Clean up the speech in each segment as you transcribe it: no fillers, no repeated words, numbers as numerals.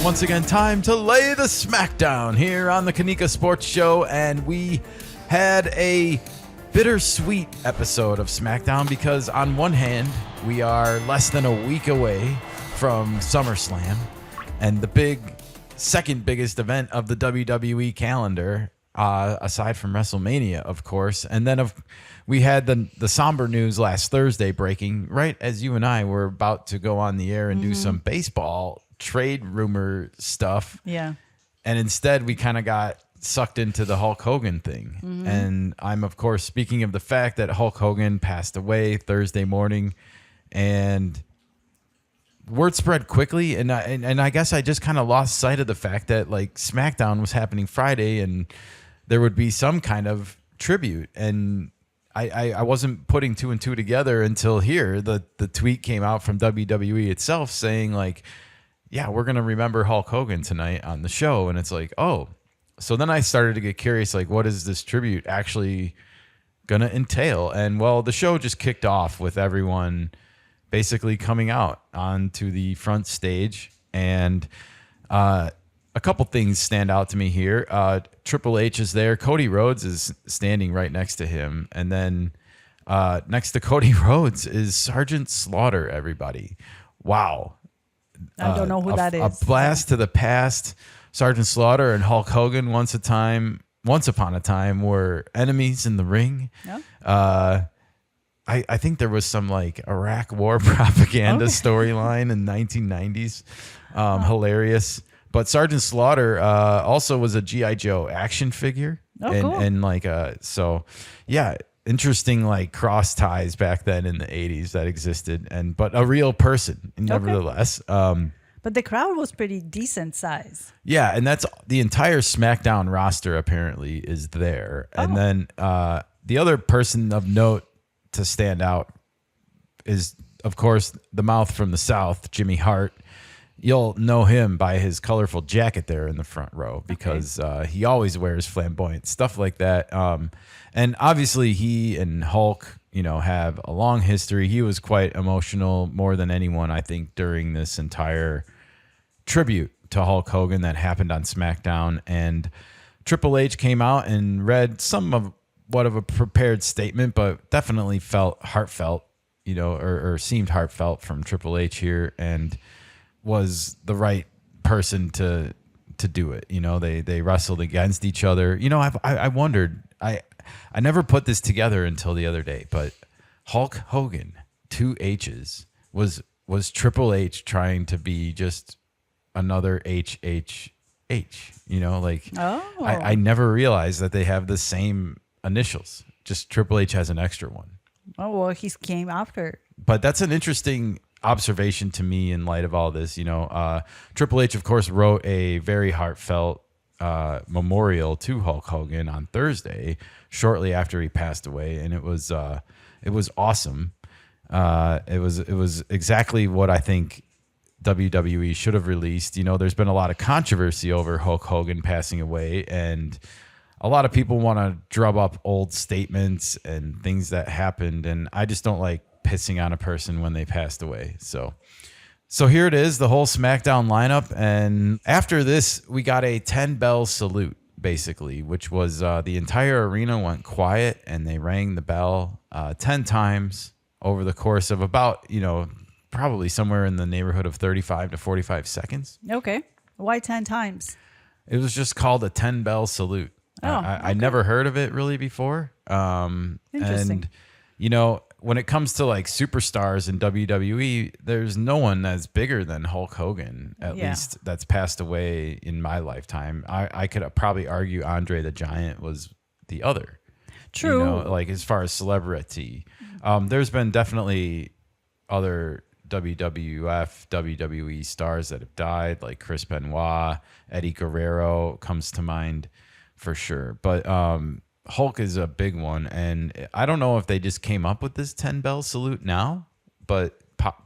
once again time to lay the smackdown here on the Kenikka Sports Show, and we had a bittersweet episode of SmackDown because on one hand, we are less than a week away from SummerSlam and the second biggest event of the WWE calendar, aside from WrestleMania, of course. And then we had the somber news last Thursday breaking right as you and I were about to go on the air and do some baseball trade rumor stuff. Yeah. And instead we kind of got sucked into the Hulk Hogan thing. And I'm, of course, speaking of the fact that Hulk Hogan passed away Thursday morning, and word spread quickly. And I guess I just kind of lost sight of the fact that like SmackDown was happening Friday and there would be some kind of tribute. And I wasn't putting two and two together until here. The tweet came out from WWE itself saying like, yeah, we're going to remember Hulk Hogan tonight on the show. And it's like, oh, so then I started to get curious, like, what is this tribute actually going to entail? And well, the show just kicked off with everyone basically coming out onto the front stage. And a couple things stand out to me here. Triple H is there. Cody Rhodes is standing right next to him. And then next to Cody Rhodes is Sergeant Slaughter, everybody. Wow. I don't know who that is. A blast to the past. Sergeant Slaughter and Hulk Hogan once upon a time were enemies in the ring. Yeah. I think there was some like Iraq war propaganda storyline in 1990s. Hilarious. But Sergeant Slaughter also was a G.I. Joe action figure. Oh, cool. And like, so yeah, interesting like cross ties back then in the 80s that existed, but a real person nevertheless. But the crowd was pretty decent size. Yeah, and that's the entire SmackDown roster apparently is there. And then the other person of note to stand out is, of course, the mouth from the South, Jimmy Hart. You'll know him by his colorful jacket there in the front row because he always wears flamboyant stuff like that. And obviously he and Hulk, have a long history. He was quite emotional, more than anyone, I think, during this entire tribute to Hulk Hogan that happened on SmackDown. And Triple H came out and read somewhat of a prepared statement, but definitely felt heartfelt, or seemed heartfelt from Triple H here, and was the right person to do it. They wrestled against each other. I wondered, I never put this together until the other day, but Hulk Hogan, 2 H's, was Triple H trying to be just another HHH, I never realized that they have the same initials. Just Triple H has an extra one. Oh, well, he came after. But that's an interesting observation to me in light of all this. Triple H, of course, wrote a very heartfelt memorial to Hulk Hogan on Thursday, shortly after he passed away, and it was awesome. It was exactly what I think WWE should have released. There's been a lot of controversy over Hulk Hogan passing away, and a lot of people want to drum up old statements and things that happened, and I just don't like pissing on a person when they passed away. So here it is, the whole SmackDown lineup. And after this, we got a 10-bell salute, basically, which was the entire arena went quiet and they rang the bell 10 times over the course of about, probably somewhere in the neighborhood of 35 to 45 seconds. Okay. Why 10 times? It was just called a 10-bell salute. I never heard of it really before. Interesting. And, when it comes to like superstars in WWE, there's no one that's bigger than Hulk Hogan, at least that's passed away in my lifetime. I could probably argue Andre the Giant was the other. True. Like as far as celebrity. There's been definitely other WWF, WWE stars that have died, like Chris Benoit, Eddie Guerrero comes to mind for sure. But Hulk is a big one, and I don't know if they just came up with this 10-bell salute now, but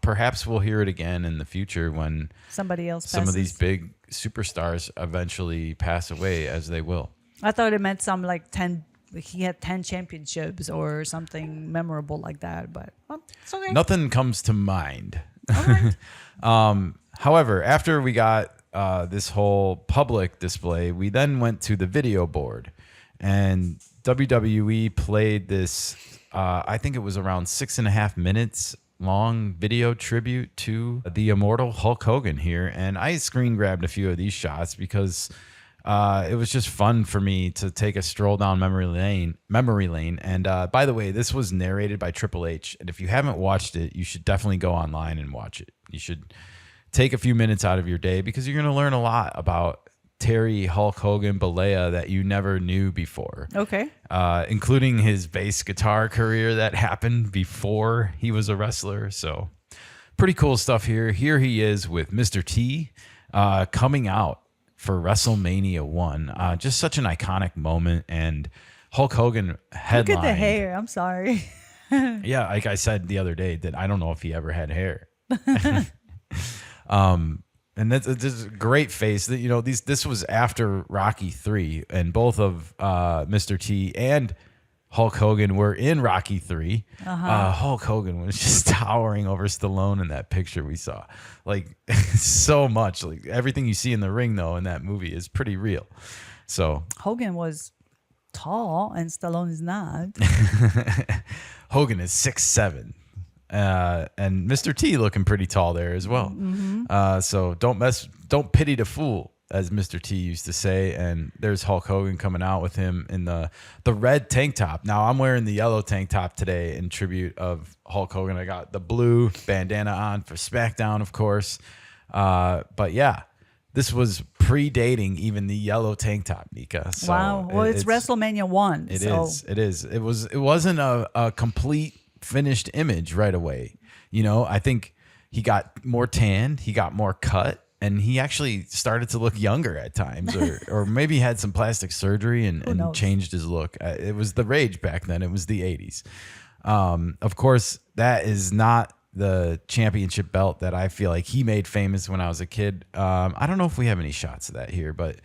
perhaps we'll hear it again in the future when somebody else passes. Some of these big superstars eventually pass away, as they will. I thought it meant some like 10. He had 10 championships or something memorable like that, but it's okay. Nothing comes to mind. All right. However, after we got this whole public display, we then went to the video board, and WWE played this. I think it was around 6.5 minutes long video tribute to the immortal Hulk Hogan here, and I screen grabbed a few of these shots because it was just fun for me to take a stroll down memory lane. And by the way, this was narrated by Triple H, and if you haven't watched it, you should definitely go online and watch it. You should take a few minutes out of your day because you're going to learn a lot about Terry Hulk Hogan Balea that you never knew before. Okay. Including his bass guitar career that happened before he was a wrestler. So pretty cool stuff here. Here he is with Mr. T coming out for WrestleMania 1. Just such an iconic moment. And Hulk Hogan headlined. Look at the hair. I'm sorry. Yeah, like I said the other day, that I don't know if he ever had hair. And that's a great face. That, you know, this was after Rocky 3, and both of Mr. T and Hulk Hogan were in Rocky 3. Hulk Hogan was just towering over Stallone in that picture we saw. Like, so much. Like, everything you see in the ring, though, in that movie is pretty real. So Hogan was tall, and Stallone is not. Hogan is 6'7". And Mr. T looking pretty tall there as well. So don't pity the fool, as Mr. T used to say. And there's Hulk Hogan coming out with him in the red tank top. Now I'm wearing the yellow tank top today in tribute of Hulk Hogan. I got the blue bandana on for SmackDown, of course. But yeah, this was predating even the yellow tank top, Nika. So wow. Well, it's WrestleMania 1. It is. It wasn't a complete finished image right away. You know, I think he got more tanned, he got more cut, and he actually started to look younger at times, or maybe had some plastic surgery and changed his look. It was the rage back then. It was the 80s. Of course, that is not the championship belt that I feel like he made famous when I was a kid. I don't know if we have any shots of that here, but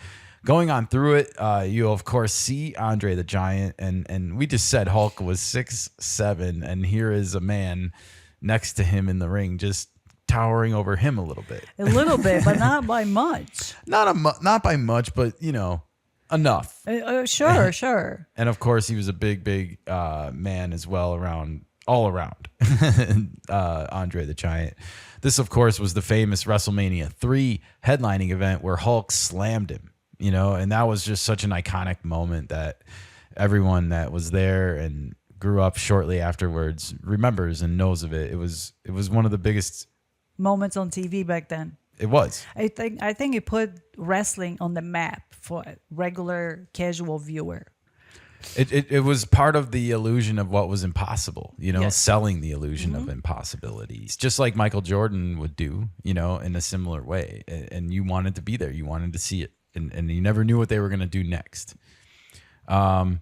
going on through it, you'll of course see Andre the Giant, and we just said Hulk was 6'7", and here is a man next to him in the ring, just towering over him a little bit. A little bit, but not by much. Not by much, but you know, enough. Sure. And of course, he was a big man as well, all around. Andre the Giant. This, of course, was the famous WrestleMania 3 headlining event where Hulk slammed him. You know, and that was just such an iconic moment that everyone that was there and grew up shortly afterwards remembers and knows of it. It was one of the biggest moments on TV back then. It was. I think it put wrestling on the map for a regular casual viewer. It was part of the illusion of what was impossible, you know, Yes. selling the illusion of impossibilities, just like Michael Jordan would do, you know, in a similar way. And you wanted to be there. You wanted to see it. And you never knew what they were going to do next. I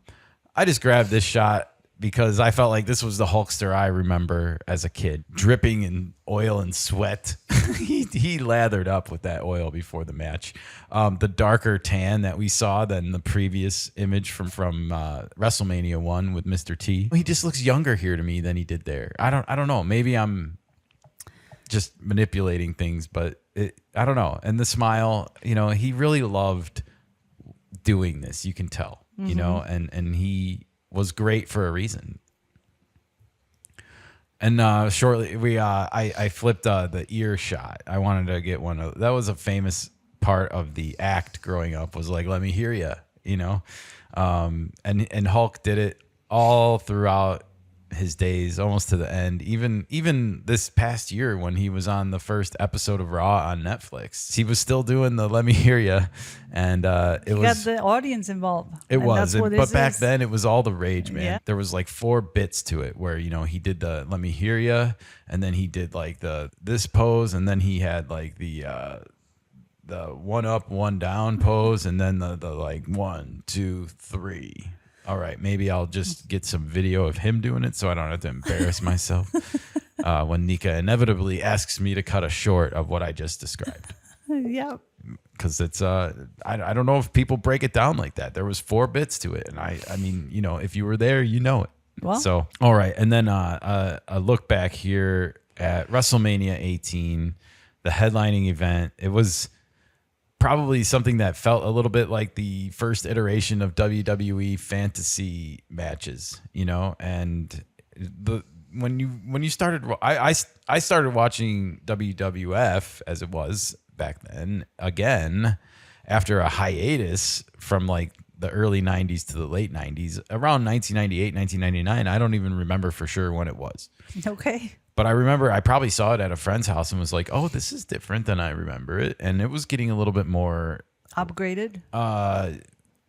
just grabbed this shot because I felt like this was the Hulkster I remember as a kid, dripping in oil and sweat. he lathered up with that oil before the match. The darker tan that we saw than the previous image from WrestleMania 1 with Mr. T. He just looks younger here to me than he did there. I don't know. Maybe I'm just manipulating things, but I don't know. And the smile, you know, he really loved doing this. You can tell, you know, and he was great for a reason. And shortly, I flipped the ear shot. I wanted to get one of that. Was a famous part of the act growing up. Was like, let me hear you know. And Hulk did it all throughout his days, almost to the end. Even this past year when he was on the first episode of Raw on Netflix, he was still doing the "Let me hear you," and it was got the audience involved. But back then it was all the rage, man. Yeah. There was like 4 bits to it where, you know, he did the "Let me hear you," and then he did like this pose, and then he had like the 1 up, 1 down pose, and then the like 1, 2, 3. All right, maybe I'll just get some video of him doing it so I don't have to embarrass myself when Nika inevitably asks me to cut a short of what I just described. Yeah. Because it's I don't know if people break it down like that. There was 4 bits to it, and I mean, you know, if you were there, you know it. Well. So all right, and then a look back here at WrestleMania 18, the headlining event. It was probably something that felt a little bit like the first iteration of WWE fantasy matches, you know, and when you started, I started watching WWF as it was back then again after a hiatus from like the early 90s to the late 90s, around 1998, 1999. I don't even remember for sure when it was. Okay. But I remember I probably saw it at a friend's house and was like, oh, this is different than I remember it. And it was getting a little bit more Upgraded.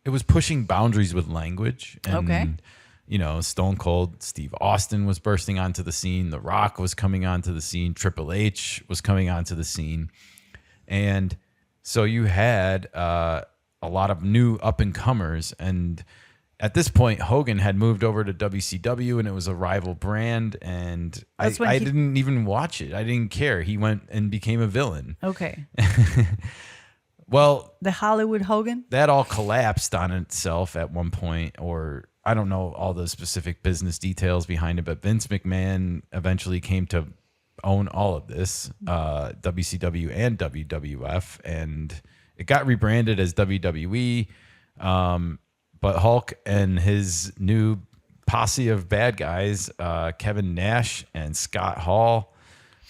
It was pushing boundaries with language. And, Okay. you know, Stone Cold Steve Austin was bursting onto the scene. The Rock was coming onto the scene. Triple H was coming onto the scene. And so you had a lot of new up-and-comers. And at this point, Hogan had moved over to WCW, and it was a rival brand. And I didn't even watch it. I didn't care. He went and became a villain. Okay. Well, The Hollywood Hogan? that all collapsed on itself at one point, or I don't know all the specific business details behind it, but Vince McMahon eventually came to own all of this, WCW and WWF, and it got rebranded as WWE. But Hulk and his new posse of bad guys, Kevin Nash and Scott Hall,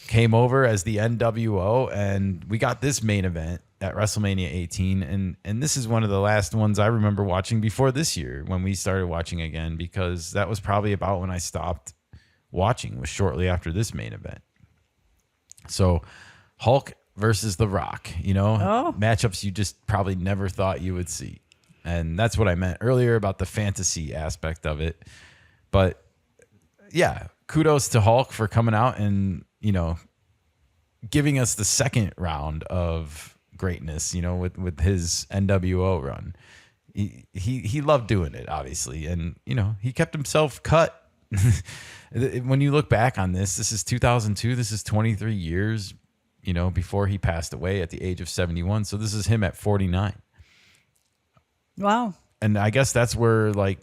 came over as the NWO, and we got this main event at WrestleMania 18, and this is one of the last ones I remember watching before this year when we started watching again, because that was probably about when I stopped watching, was shortly after this main event. So Hulk versus The Rock, you know, matchups you just probably never thought you would see. And that's what I meant earlier about the fantasy aspect of it. But yeah, kudos to Hulk for coming out and, you know, giving us the second round of greatness, you know, with his NWO run. He loved doing it, obviously. And, you know, he kept himself cut. When you look back on this is 2002. This is 23 years, you know, before he passed away at the age of 71. So this is him at 49. Wow. And I guess that's where like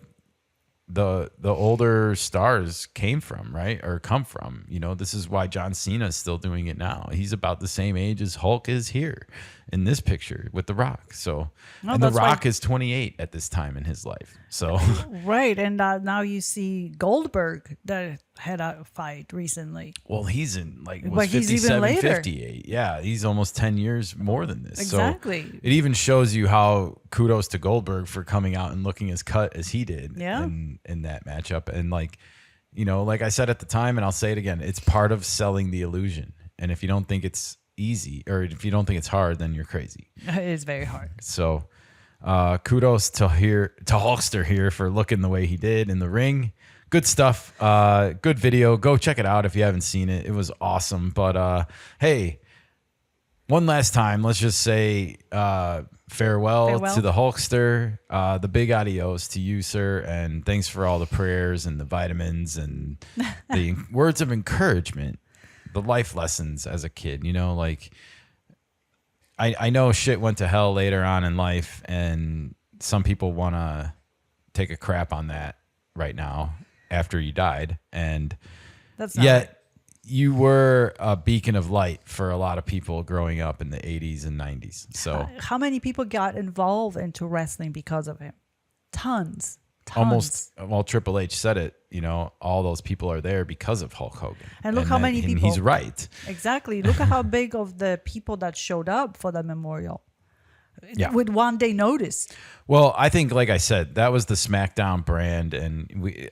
the older stars came from, right? Or come from. You know, this is why John Cena is still doing it now. He's about the same age as Hulk is here in this picture with The Rock. So, and The Rock is 28 at this time in his life. So, right. And now you see Goldberg that had a fight recently. well, he's in like was But he's 57, even later. 58. Yeah, he's almost 10 years more than this. Exactly. So it even shows you how kudos to Goldberg for coming out and looking as cut as he did Yeah. in that matchup. And like, you know, like I said at the time, and I'll say it again, it's part of selling the illusion. And if you don't think it's easy, or if you don't think it's hard, then you're crazy. It is very hard. So kudos to Hulkster here for looking the way he did in the ring. Good stuff. Good video. Go check it out if you haven't seen it. It was awesome. But hey, one last time, let's just say farewell to the Hulkster. The big adios to you, sir. And thanks for all the prayers and the vitamins and the words of encouragement, the life lessons as a kid. You know, like I know shit went to hell later on in life, and some people want to take a crap on that right now after you died. And That's not yet right. you were a beacon of light for a lot of people growing up in the 80s and 90s. So How many people got involved into wrestling because of him? Tons. almost, well, Triple H said it, you know, all those people are there because of Hulk Hogan. And look how many people. He's right. Exactly. Look at how big of the people that showed up for the memorial. Yeah. With 1 day notice. Well, I think, like I said, that was the SmackDown brand, and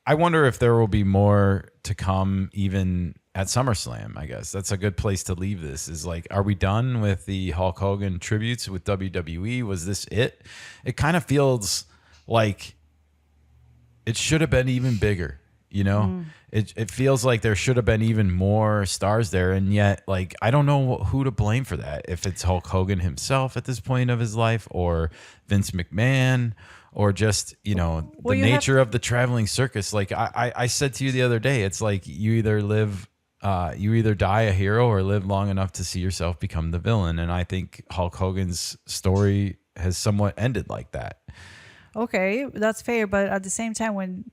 I wonder if there will be more to come, even at SummerSlam. I guess that's a good place to leave this. Is like, are we done with the Hulk Hogan tributes with WWE? Was this it? It kind of feels like it should have been even bigger. You know, it feels like there should have been even more stars there. And yet, like, I don't know who to blame for that. If it's Hulk Hogan himself at this point of his life, or Vince McMahon, or just, you know, the nature of the traveling circus. Like I said to you the other day, it's like you either die a hero or live long enough to see yourself become the villain. And I think Hulk Hogan's story has somewhat ended like that. Okay, that's fair. But at the same time, when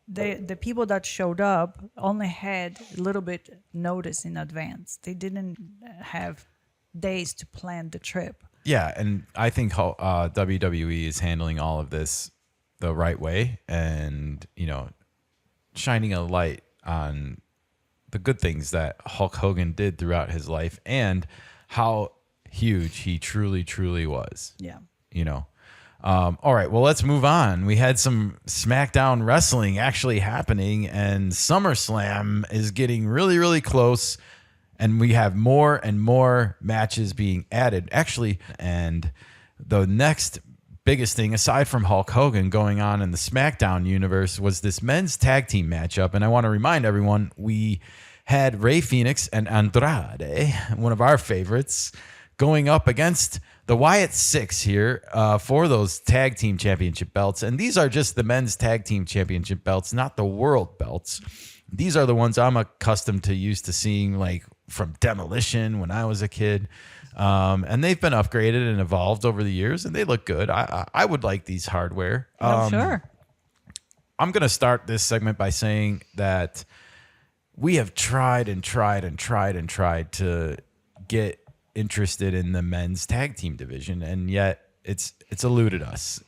the people that showed up only had a little bit notice in advance. They didn't have days to plan the trip. Yeah, and I think WWE is handling all of this the right way, and shining a light on the good things that Hulk Hogan did throughout his life and how huge he truly, truly was. Yeah. All right, well, let's move on. We had some SmackDown wrestling actually happening, and SummerSlam is getting really, really close, and we have more and more matches being added, actually. And the next biggest thing, aside from Hulk Hogan, going on in the SmackDown universe was this men's tag team matchup. And I want to remind everyone, we had Rey Fenix and Andrade, one of our favorites, going up against the Wyatt Six here for those tag team championship belts. And these are just the men's tag team championship belts, not the world belts. These are the ones I'm accustomed to, used to seeing, like from Demolition when I was a kid. And they've been upgraded and evolved over the years, and they look good. I would like these hardware. Sure. I'm going to start this segment by saying that we have tried to get interested in the men's tag team division, and yet it's eluded us.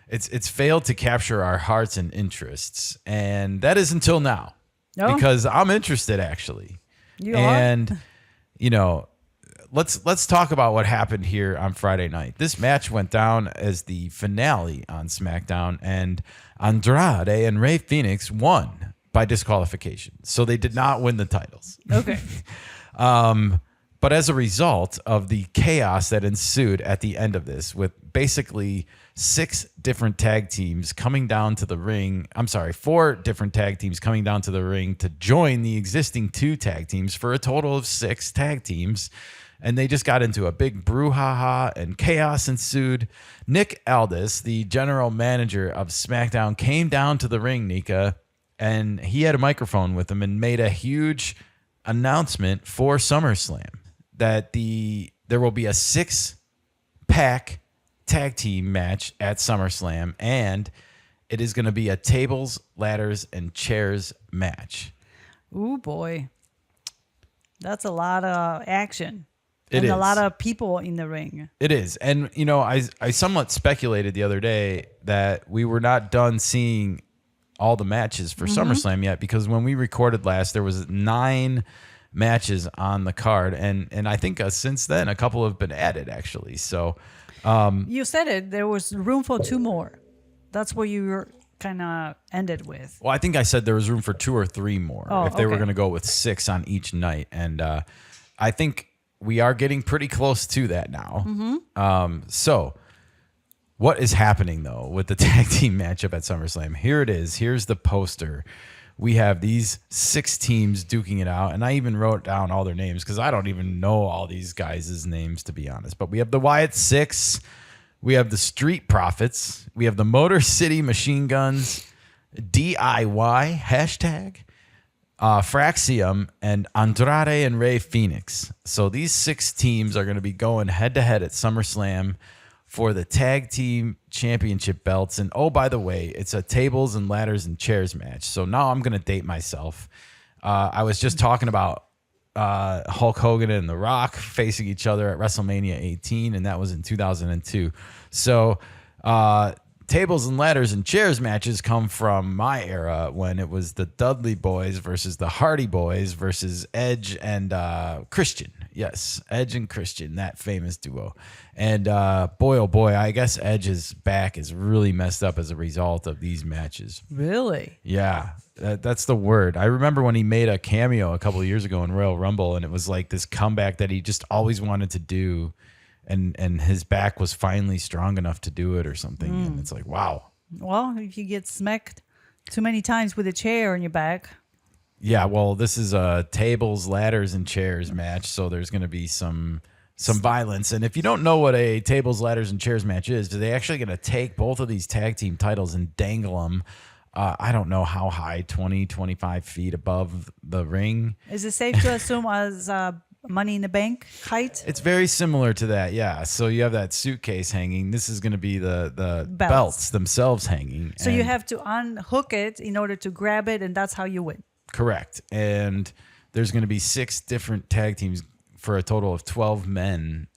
It's failed to capture our hearts and interests, and that is until now. No? Because I'm interested, actually. You and are? Let's talk about what happened here on Friday night. This match went down as the finale on SmackDown, and Andrade and Rey Fenix won by disqualification. So they did not win the titles. Okay. But as a result of the chaos that ensued at the end of this, with basically 6 different tag teams coming down to the ring, 4 different tag teams coming down to the ring to join the existing 2 tag teams for a total of 6 tag teams. And they just got into a big brouhaha and chaos ensued. Nick Aldis, the general manager of SmackDown, came down to the ring, Nika, and he had a microphone with him and made a huge announcement for SummerSlam that there will be a 6-pack tag team match at SummerSlam, and it is going to be a tables, ladders, and chairs match. Ooh, boy. That's a lot of action. It is. A lot of people in the ring. It is. And, I somewhat speculated the other day that we were not done seeing all the matches for SummerSlam yet, because when we recorded last, there was 9 matches on the card. And I think since then, a couple have been added, actually. So you said it. There was room for 2 more. That's what you were kind of ended with. Well, I think I said there was room for 2 or 3 more if they were going to go with 6 on each night. And I think we are getting pretty close to that now. So what is happening, though, with the tag team matchup at SummerSlam? Here it is. Here's the poster. We have these 6 teams duking it out. And I even wrote down all their names because I don't even know all these guys' names, to be honest. But we have the Wyatt Six. We have the Street Profits. We have the Motor City Machine Guns, DIY, hashtag, Fraxium, and Andrade and Rey Fenix. So these 6 teams are going to be going head-to-head at SummerSlam for the tag team championship belts. And oh, by the way, it's a tables and ladders and chairs match. So now I'm going to date myself. I was just talking about Hulk Hogan and The Rock facing each other at WrestleMania 18, and that was in 2002. So tables and ladders and chairs matches come from my era when it was the Dudley Boys versus the Hardy Boys versus Edge and Christian. Yes, Edge and Christian, that famous duo. And boy, oh boy, I guess Edge's back is really messed up as a result of these matches. Really? Yeah, that's the word. I remember when he made a cameo a couple of years ago in Royal Rumble, and it was like this comeback that he just always wanted to do. And his back was finally strong enough to do it or something. And it's like, wow. Well, if you get smacked too many times with a chair on your back. Yeah, well, this is a tables, ladders, and chairs match, so there's going to be some violence. And if you don't know what a tables, ladders, and chairs match is, they're actually going to take both of these tag team titles and dangle them, I don't know how high, 20, 25 feet above the ring. Is it safe to assume as Money in the Bank height? It's very similar to that, yeah. So you have that suitcase hanging. This is going to be the belts themselves hanging. So you have to unhook it in order to grab it, and that's how you win. Correct. And there's going to be 6 different tag teams for a total of 12 men.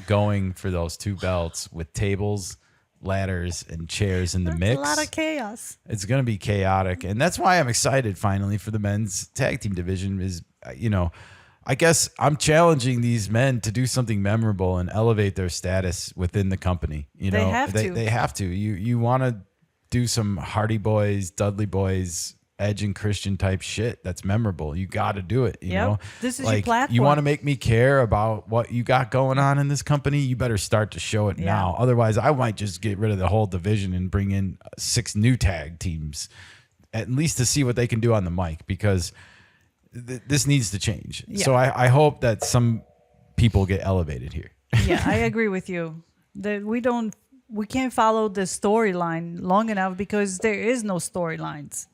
going for those 2 belts with tables, ladders, and chairs in the mix. A lot of chaos. It's going to be chaotic. And that's why I'm excited finally for the men's tag team division is, I guess I'm challenging these men to do something memorable and elevate their status within the company. They have to. They have to. You want to do some Hardy Boys, Dudley Boys, Edge and Christian type shit that's memorable. You got to do it. You know, this is your platform. You want to make me care about what you got going on in this company. You better start to show it now. Otherwise, I might just get rid of the whole division and bring in 6 new tag teams, at least to see what they can do on the mic, because this needs to change. Yeah. So I hope that some people get elevated here. Yeah, I agree with you. That we can't follow the storyline long enough because there is no storylines.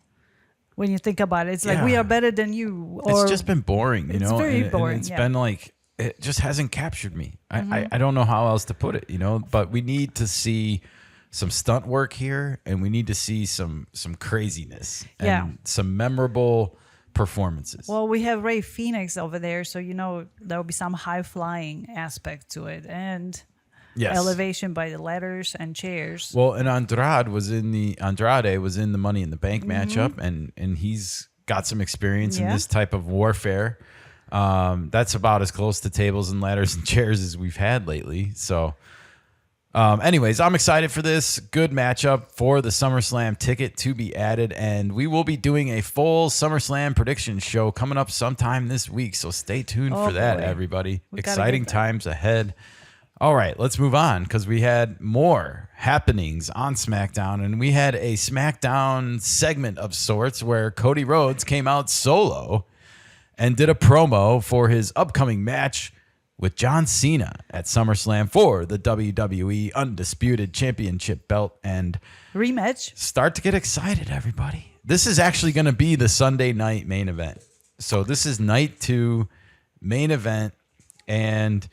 When you think about it, it's like we are better than you. Or it's just been boring, it's very boring. And it's been like, it just hasn't captured me. I don't know how else to put it, but we need to see some stunt work here, and we need to see some craziness and some memorable performances. Well, we have Ray Phoenix over there, so there will be some high flying aspect to it, and elevation by the ladders and chairs. Well, and Andrade was in the Money in the Bank matchup, and he's got some experience in this type of warfare. That's about as close to tables and ladders and chairs as we've had lately. So, anyways, I'm excited for this. Good matchup for the SummerSlam ticket to be added, and we will be doing a full SummerSlam prediction show coming up sometime this week. So stay tuned for that, everybody. Exciting times ahead. All right, let's move on, because we had more happenings on SmackDown, and we had a SmackDown segment of sorts where Cody Rhodes came out solo and did a promo for his upcoming match with John Cena at SummerSlam for the WWE Undisputed Championship belt. And rematch. Start to get excited, everybody. This is actually going to be the Sunday night main event. So this is night 2 main event, and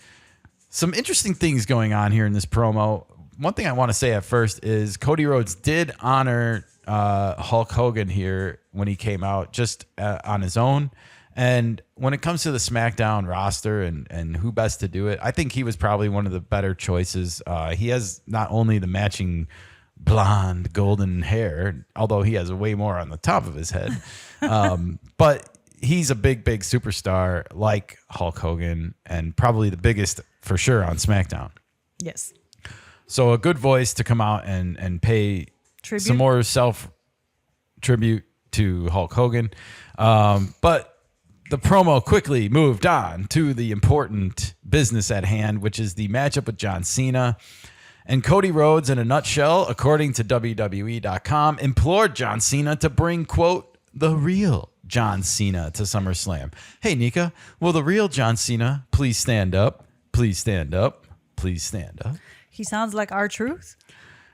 some interesting things going on here in this promo. One thing I want to say at first is Cody Rhodes did honor Hulk Hogan here when he came out just on his own. And when it comes to the SmackDown roster and who best to do it, I think he was probably one of the better choices. He has not only the matching blonde golden hair, although he has way more on the top of his head, but he's a big superstar like Hulk Hogan, and probably the biggest for sure on SmackDown. Yes. So a good voice to come out and pay some more self-tribute to Hulk Hogan. But the promo quickly moved on to the important business at hand, which is the matchup with John Cena. And Cody Rhodes, in a nutshell, according to WWE.com, implored John Cena to bring, quote, the real John Cena to SummerSlam. Hey, Nika, will the real John Cena please stand up? Please stand up. Please stand up. He sounds like R-Truth.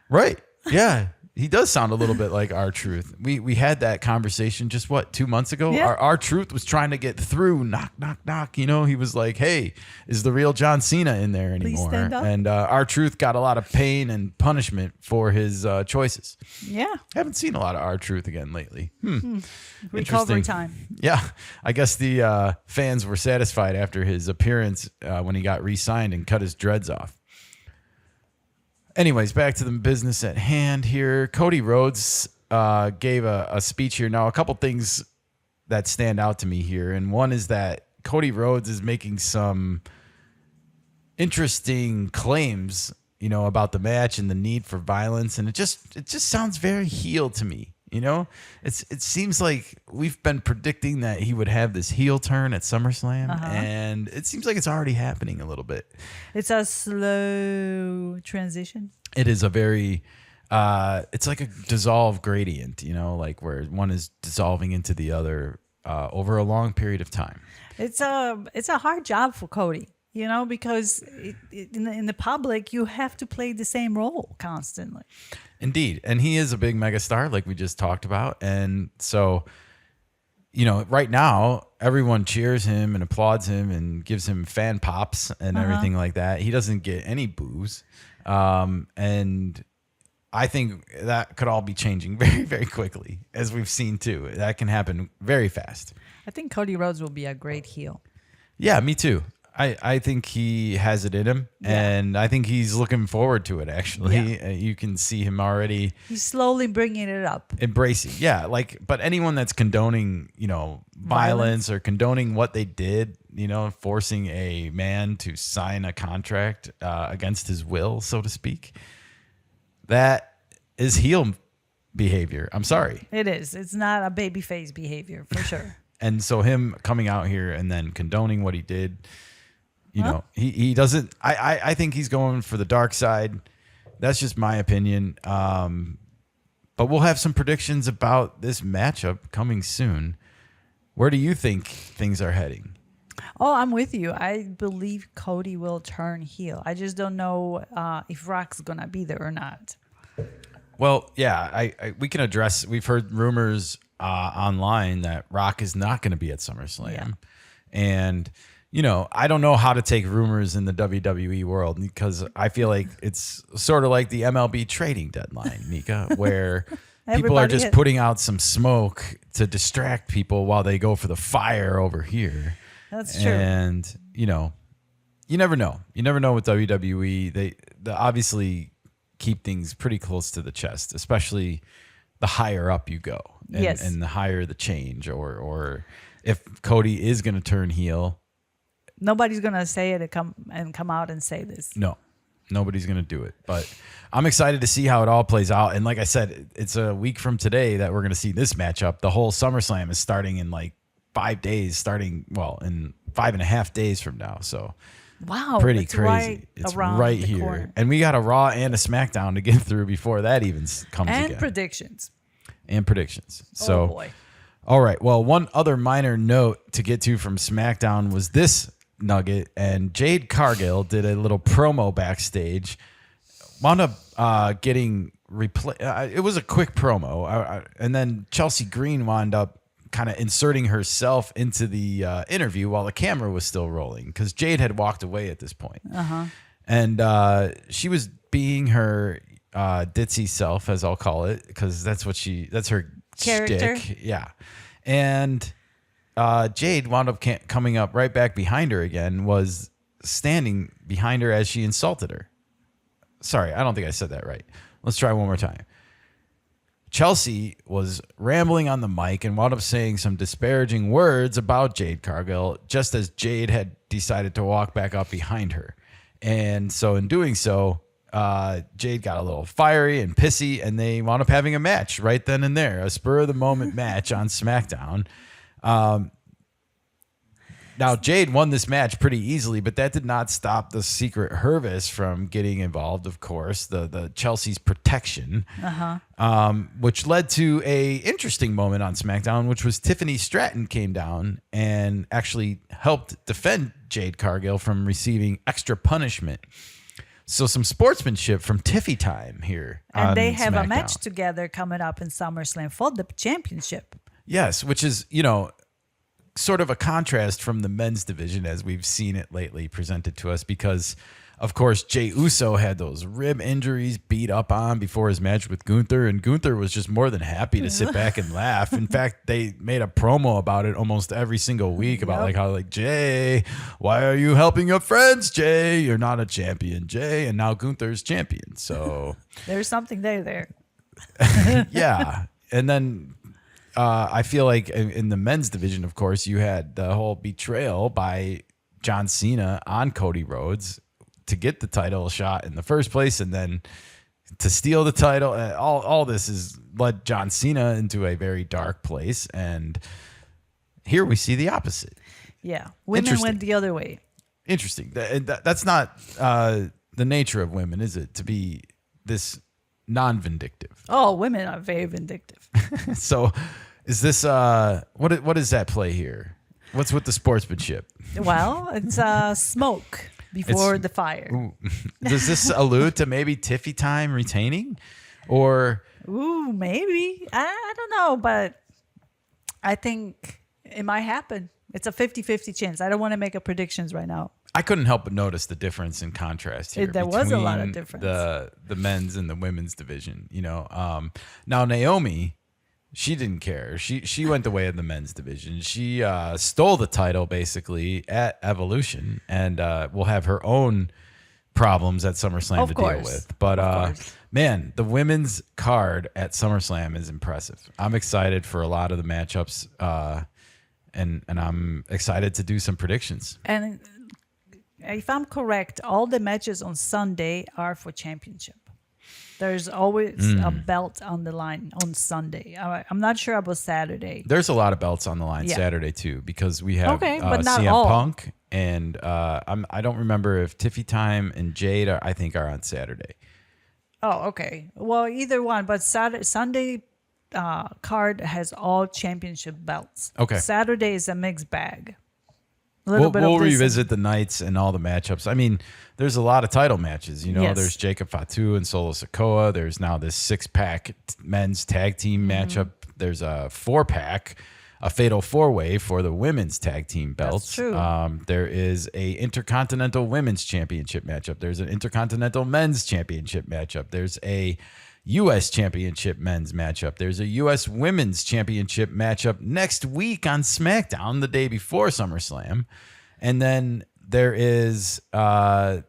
Right. Yeah. He does sound a little bit like R-Truth. We had that conversation just 2 months ago. Yeah. R-Truth was trying to get through. Knock, knock, knock. He was like, hey, is the real John Cena in there anymore? Please stand up. And R-Truth got a lot of pain and punishment for his choices. Yeah. Haven't seen a lot of R-Truth again lately. Recovery time. Yeah. I guess the fans were satisfied after his appearance when he got re-signed and cut his dreads off. Anyways, back to the business at hand here. Cody Rhodes gave a speech here. Now, a couple things that stand out to me here. And one is that Cody Rhodes is making some interesting claims, about the match and the need for violence. And it just sounds very heel to me. It seems like we've been predicting that he would have this heel turn at SummerSlam, and it seems like it's already happening a little bit. It's a slow transition. It is a very, it's like a dissolve gradient, like where one is dissolving into the other over a long period of time. It's a hard job for Cody. Because in the public, you have to play the same role constantly. Indeed. And he is a big megastar, like we just talked about. And so, right now, everyone cheers him and applauds him and gives him fan pops and everything like that. He doesn't get any boos. And I think that could all be changing very, very quickly, as we've seen too. That can happen very fast. I think Cody Rhodes will be a great heel. Yeah, me too. I think he has it in him, and I think he's looking forward to it, actually. You can see him already. He's slowly bringing it up. Embracing. Yeah, but anyone that's condoning, violence or condoning what they did, forcing a man to sign a contract against his will, so to speak, that is heel behavior. I'm sorry. It is. It's not a babyface behavior, for sure. And so him coming out here and then condoning what he did, he doesn't. I think he's going for the dark side. That's just my opinion. But we'll have some predictions about this matchup coming soon. Where do you think things are heading? Oh, I'm with you. I believe Cody will turn heel. I just don't know if Rock's going to be there or not. Well, yeah, we can address. We've heard rumors online that Rock is not going to be at SummerSlam. And I don't know how to take rumors in the WWE world, because I feel like it's sort of like the MLB trading deadline, Nika, where people are just putting out some smoke to distract people while they go for the fire over here. That's true. And, you never know. You never know with WWE. They obviously keep things pretty close to the chest, especially the higher up you go. And the higher the change, or if Cody is going to turn heel. Nobody's going to say it and come out and say this. No, nobody's going to do it. But I'm excited to see how it all plays out. And like I said, it's a week from today that we're going to see this matchup. The whole SummerSlam is starting in like 5 days, in 5.5 days from now. So wow, pretty crazy. It's right here. Corner. And we got a Raw and a SmackDown to get through before that even comes again. And predictions. So, oh boy. All right. Well, one other minor note to get to from SmackDown was this nugget, and Jade Cargill did a little promo backstage. Wound up getting replay. It was a quick promo, and then Chelsea Green wound up kind of inserting herself into the interview while the camera was still rolling, because Jade had walked away at this point. And she was being her ditzy self, as I'll call it, because that's her character. Shtick. Yeah. And Jade wound up coming up right back behind her again, was standing behind her as she insulted her. Sorry, I don't think I said that right. Let's try one more time. Chelsea was rambling on the mic and wound up saying some disparaging words about Jade Cargill, just as Jade had decided to walk back up behind her. And so in doing so, Jade got a little fiery and pissy, and they wound up having a match right then and there, a spur of the moment match on SmackDown. Now, Jade won this match pretty easily, but that did not stop the Secret Hervis from getting involved, of course, the Chelsea's protection, which led to a interesting moment on SmackDown, which was Tiffany Stratton came down and actually helped defend Jade Cargill from receiving extra punishment. So some sportsmanship from Tiffy time here. And they have SmackDown. a match together coming up in SummerSlam for the championship. Yes, which is, sort of a contrast from the men's division as we've seen it lately presented to us, because, of course, Jey Uso had those rib injuries beat up on before his match with Gunther, and Gunther was just more than happy to sit back and laugh. In fact, they made a promo about it almost every single week about how Jay, why are you helping your friends, Jay? You're not a champion, Jay. And now Gunther's champion. So there's something there. Yeah. And then I feel like in the men's division, of course, you had the whole betrayal by John Cena on Cody Rhodes to get the title shot in the first place, and then to steal the title. All this has led John Cena into a very dark place, and here we see the opposite. Yeah, women went the other way. Interesting. That's not the nature of women, is it? To be this non-vindictive. Oh, women are very vindictive. So is this what is that play here? What's with the sportsmanship? Well, it's smoke before the fire. Ooh. Does this allude to maybe Tiffy time retaining? Or maybe. I don't know, but I think it might happen. It's a 50-50 chance. I don't want to make predictions right now. I couldn't help but notice the difference in contrast here. There was a lot of difference. The men's and the women's division, Now Naomi She didn't care. She went the way of the men's division. She stole the title basically at Evolution, and will have her own problems at SummerSlam Of to course. deal with. But man, the women's card at SummerSlam is impressive. I'm excited for a lot of the matchups, and I'm excited to do some predictions. And if I'm correct, all the matches on Sunday are for championship. There's always a belt on the line on Sunday. I'm not sure about Saturday. There's a lot of belts on the line Saturday too, because we have but not CM all. Punk and I don't remember if Tiffy Time and Jade I think are on Saturday. Oh, okay. Well, either one, but Sunday card has all championship belts. Okay. Saturday is a mixed bag. We'll revisit the nights and all the matchups. I mean, there's a lot of title matches. You know, Yes. there's Jacob Fatu and Solo Sikoa. There's now this 6-pack men's tag team matchup. There's a 4-pack, a fatal 4-way for the women's tag team belts. That's true. There is a Intercontinental Women's Championship matchup. There's an Intercontinental Men's Championship matchup. There's a U.S. Championship men's matchup. There's a U.S. Women's Championship matchup next week on SmackDown, the day before SummerSlam. And then there is, of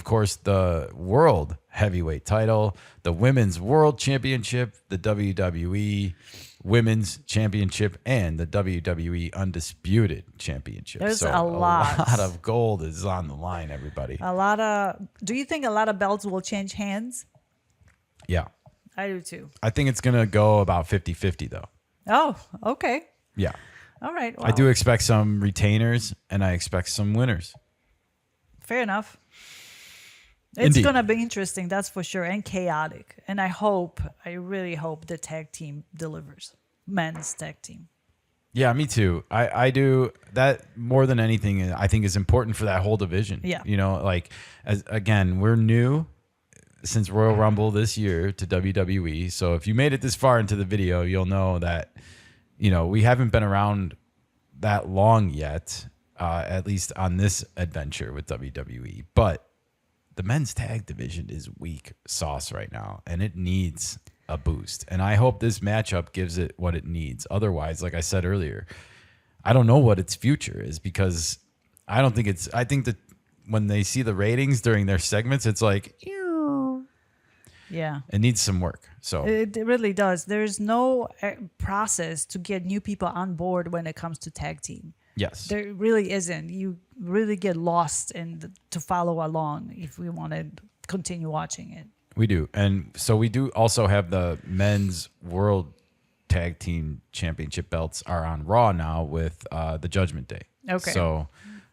course, the World Heavyweight title, the Women's World Championship, the WWE Women's Championship, and the WWE Undisputed Championship. There's so a lot. A lot of gold is on the line, everybody. Do you think a lot of belts will change hands? Yeah. I do too. I think it's going to go about 50-50, though. Oh, okay. Yeah. All right. I do expect some retainers, and I expect some winners. Fair enough. It's Indeed. going to be interesting, that's for sure, and chaotic. And I really hope the tag team delivers. Men's tag team. Yeah, me too. I do that more than anything. I think is important for that whole division. Yeah. You know, like, again, we're new since Royal Rumble this year to WWE. So if you made it this far into the video, you'll know that, you know, we haven't been around that long yet, at least on this adventure with WWE. But the men's tag division is weak sauce right now, and it needs a boost. And I hope this matchup gives it what it needs. Otherwise, like I said earlier, I don't know what its future is, because I think that when they see the ratings during their segments, it's like, Yeah. it needs some work. So It really does. There's no process to get new people on board when it comes to tag team. yes, There really isn't. You really get lost to follow along if we want to continue watching it. we do. And so we do also have the men's World Tag Team Championship belts are on Raw now with the Judgment Day. Okay. So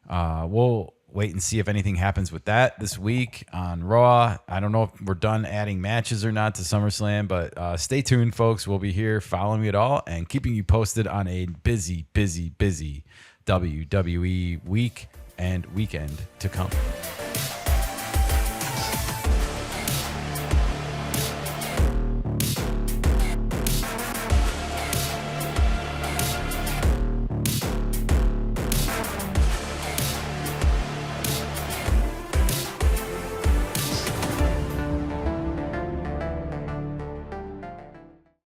we'll wait and see if anything happens with that this week on Raw. I don't know if we're done adding matches or not to SummerSlam, but stay tuned, folks. We'll be here following it all and keeping you posted on a busy WWE week and weekend to come.